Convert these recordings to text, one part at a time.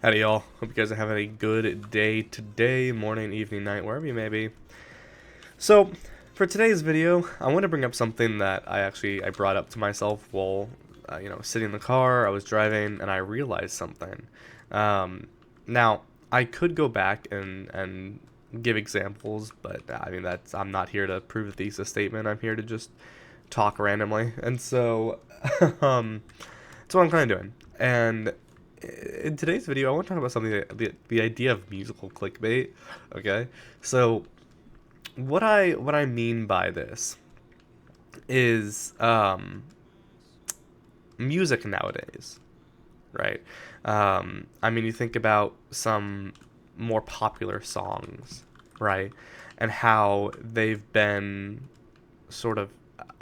Howdy, y'all. Hope you guys are having a good day today, morning, evening, night, wherever you may be. So, for today's video, I want to bring up something that I brought up to myself while, sitting in the car. I was driving, and I realized something. Now, I could go back and give examples, but I mean I'm not here to prove a thesis statement. I'm here to just talk randomly, and so, um, that's what I'm kind of doing. And in today's video, I want to talk about something the idea of musical clickbait. Okay, so what I mean by this is music nowadays, right? I mean, you think about some more popular songs, right, and how they've been sort of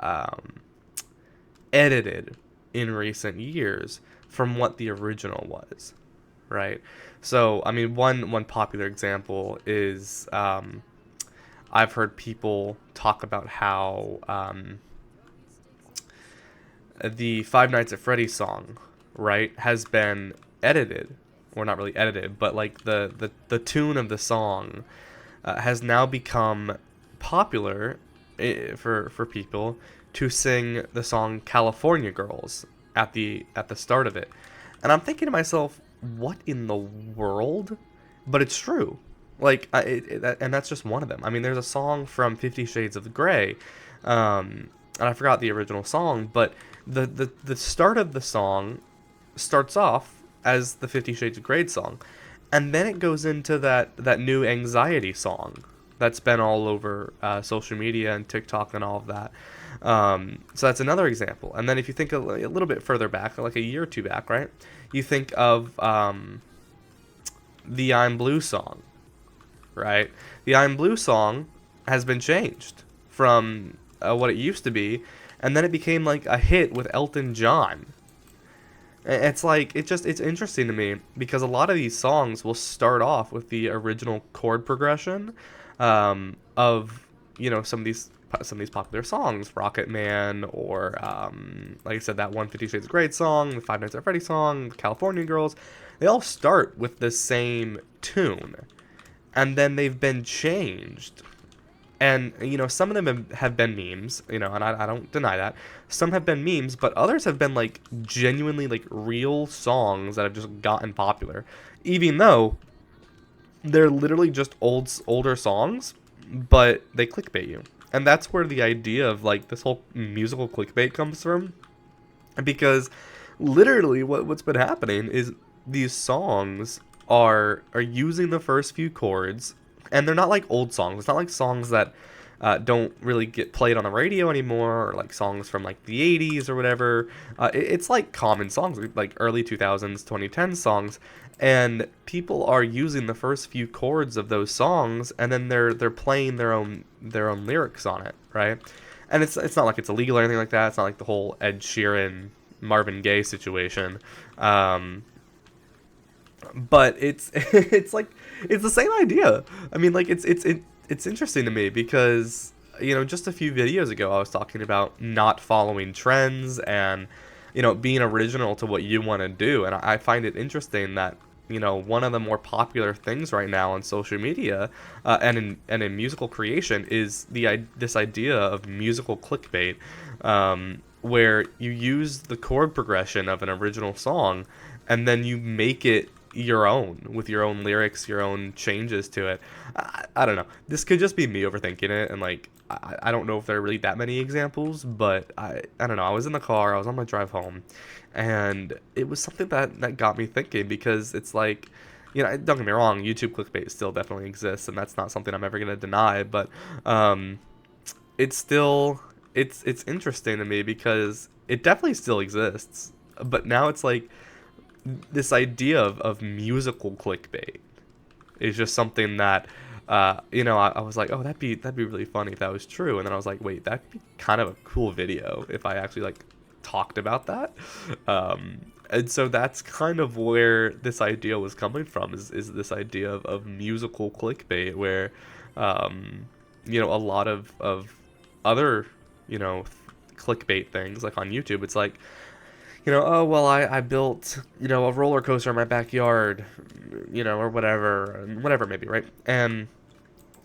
um, edited in recent years from what the original was, right? So, I mean, one popular example is I've heard people talk about how the Five Nights at Freddy's song, right, has been edited, or not really edited, but like the tune of the song has now become popular for people to sing the song California Girls at the start of it. And I'm thinking to myself, what in the world? But it's true. Like, and that's just one of them. I mean, there's a song from 50 Shades of Grey, and I forgot the original song, but the start of the song starts off as the 50 Shades of Grey song, and then it goes into that new anxiety song that's been all over social media and TikTok and all of that. So that's another example. And then if you think a little bit further back, like a year or two back, right? You think of the I'm Blue song, right? The I'm Blue song has been changed from what it used to be, and then it became like a hit with Elton John. It's like it's interesting to me because a lot of these songs will start off with the original chord progression of some of these popular songs, Rocket Man, or like I said, that one 50 Shades of Grey song, the Five Nights at Freddy's song, California Girls. They all start with the same tune, and then they've been changed. And some of them have been memes, and I don't deny that. Some have been memes, but others have been like genuinely like real songs that have just gotten popular, even though they're literally just older songs, but they clickbait you. And that's where the idea of like this whole musical clickbait comes from, because literally what's been happening is these songs are using the first few chords, and they're not like old songs. It's not like songs that don't really get played on the radio anymore, or like songs from like the 80s or whatever. It's like common songs, like early 2000s, 2010 songs, and people are using the first few chords of those songs, and then they're playing their own lyrics on it, right? And it's not like it's illegal or anything like that. It's not like the whole Ed Sheeran, Marvin Gaye situation. But it's it's like it's the same idea. I mean, like it's interesting to me because just a few videos ago I was talking about not following trends and being original to what you want to do, and I find it interesting that one of the more popular things right now on social media and in musical creation is this idea of musical clickbait, where you use the chord progression of an original song and then you make it your own with your own lyrics, your own changes to it. I don't know. This could just be me overthinking it, and like I don't know if there are really that many examples, but I don't know. I was in the car, I was on my drive home, and it was something that got me thinking because it's like, don't get me wrong, YouTube clickbait still definitely exists, and that's not something I'm ever gonna deny, but it's still it's interesting to me because it definitely still exists, but now it's like this idea of musical clickbait is just something that I was like, oh, that'd be really funny if that was true, and then I was like, wait, that'd be kind of a cool video if I actually like talked about that. And so that's kind of where this idea was coming from, is this idea of musical clickbait, where a lot of other clickbait things like on YouTube, it's like, oh, well, I built, a roller coaster in my backyard, or whatever it may be, right? And,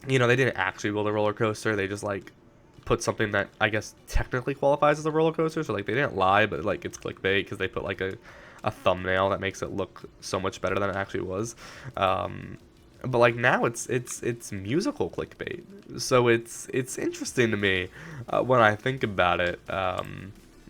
they didn't actually build a roller coaster. They just, like, put something that I guess technically qualifies as a roller coaster. So, like, they didn't lie, but, like, it's clickbait because they put, like, a thumbnail that makes it look so much better than it actually was. But like now it's musical clickbait, so it's interesting to me when I think about it. I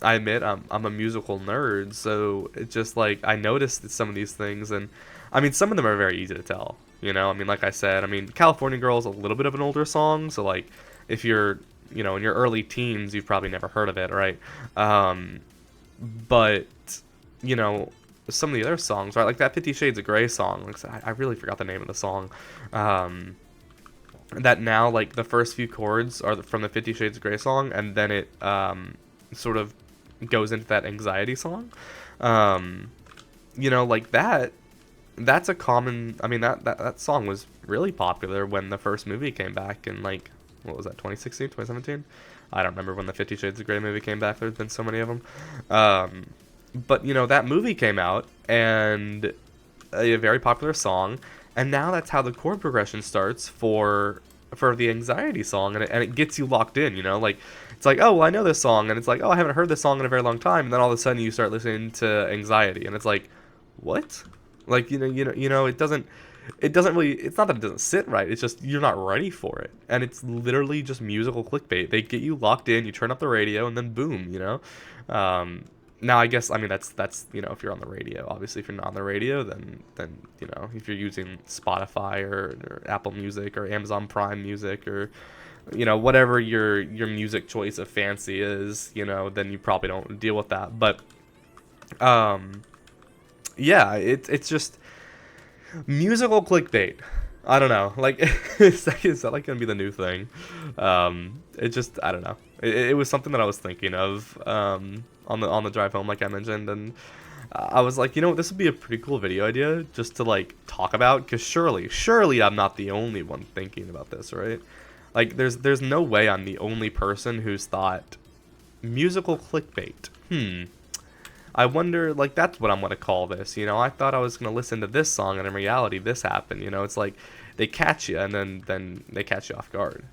admit I'm a musical nerd, so it's just like I noticed some of these things, and I mean some of them are very easy to tell. I mean, like I said, I mean California Girl is a little bit of an older song, so like if you're in your early teens, you've probably never heard of it, right? But you know some of the other songs, right? Like that 50 Shades of Grey song. Like, I really forgot the name of the song. That now, like, the first few chords are from the 50 Shades of Grey song, and then it sort of goes into that anxiety song. Like that's a common... I mean, that song was really popular when the first movie came back in, like, what was that, 2016, 2017? I don't remember when the 50 Shades of Grey movie came back. There's been so many of them. But, that movie came out, and a very popular song, and now that's how the chord progression starts for the anxiety song, and it gets you locked in, like, it's like, oh, well, I know this song, and it's like, oh, I haven't heard this song in a very long time, and then all of a sudden you start listening to anxiety, and it's like, what? Like, it doesn't really, it's not that it doesn't sit right, it's just you're not ready for it, and it's literally just musical clickbait. They get you locked in, you turn up the radio, and then boom, now I guess, I mean, that's if you're on the radio. Obviously, if you're not on the radio, then if you're using Spotify or Apple Music or Amazon Prime Music or whatever your music choice of fancy is, then you probably don't deal with that. But yeah, it's just musical clickbait. I don't know. Like, is that like gonna be the new thing? It just, I don't know. It was something that I was thinking of on the drive home, like I mentioned, and I was like, this would be a pretty cool video idea just to like talk about, because surely I'm not the only one thinking about this, right? Like, there's no way I'm the only person who's thought musical clickbait. I wonder, like, that's what I'm going to call this, I thought I was going to listen to this song, and in reality, this happened, it's like, they catch you, and then they catch you off guard.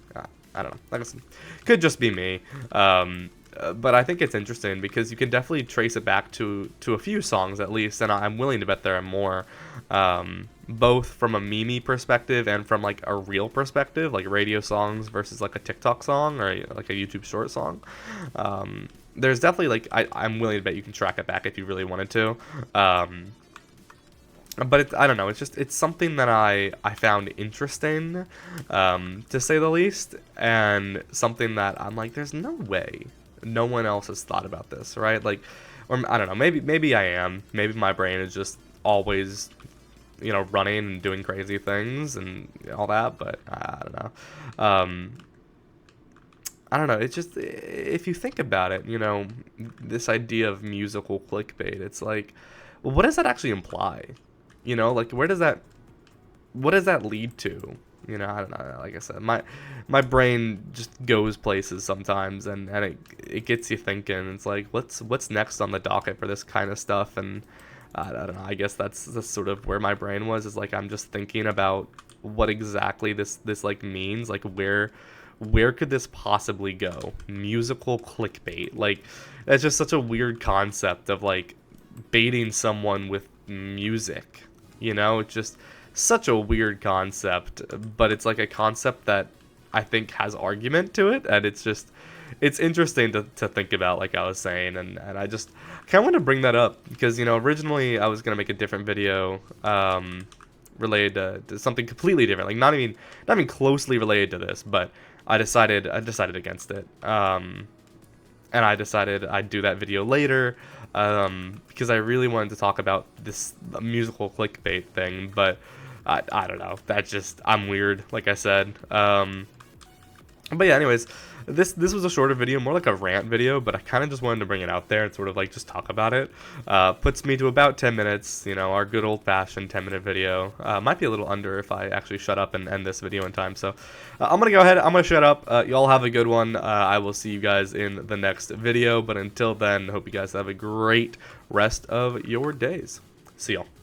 I don't know, like I said, could just be me, but I think it's interesting, because you can definitely trace it back to a few songs, at least, and I'm willing to bet there are more, both from a meme perspective, and from, like, a real perspective, like radio songs versus, like, a TikTok song, or, like, a YouTube short song. There's definitely, like, I'm willing to bet you can track it back if you really wanted to. But I don't know, it's something that I found interesting, to say the least, and something that I'm like, there's no way no one else has thought about this, right? Like, or I don't know, maybe I am. Maybe my brain is just always, running and doing crazy things and all that, but I don't know. I don't know, it's just, if you think about it, this idea of musical clickbait, it's like, well, what does that actually imply? Like, what does that lead to? I don't know, like I said, my brain just goes places sometimes, and it gets you thinking. It's like, what's next on the docket for this kind of stuff? And I don't know, I guess that's sort of where my brain was, is like, I'm just thinking about what exactly this like means, like where could this possibly go? Musical clickbait. Like, that's just such a weird concept of, like, baiting someone with music. It's just such a weird concept. But it's, like, a concept that I think has argument to it. And it's interesting to think about, like I was saying. And I just kind of want to bring that up. Because, originally I was going to make a different video related to something completely different. Like, not even closely related to this. But I decided against it, and I decided I'd do that video later, because I really wanted to talk about this musical clickbait thing, but I don't know, I'm weird, like I said, but yeah, anyways, this was a shorter video, more like a rant video, but I kind of just wanted to bring it out there and sort of like just talk about it. Puts me to about 10 minutes, you know, our good old-fashioned 10-minute video. Might be a little under if I actually shut up and end this video in time. So I'm gonna go ahead, I'm gonna shut up. Y'all have a good one. I will see you guys in the next video, but until then, hope you guys have a great rest of your days. See y'all.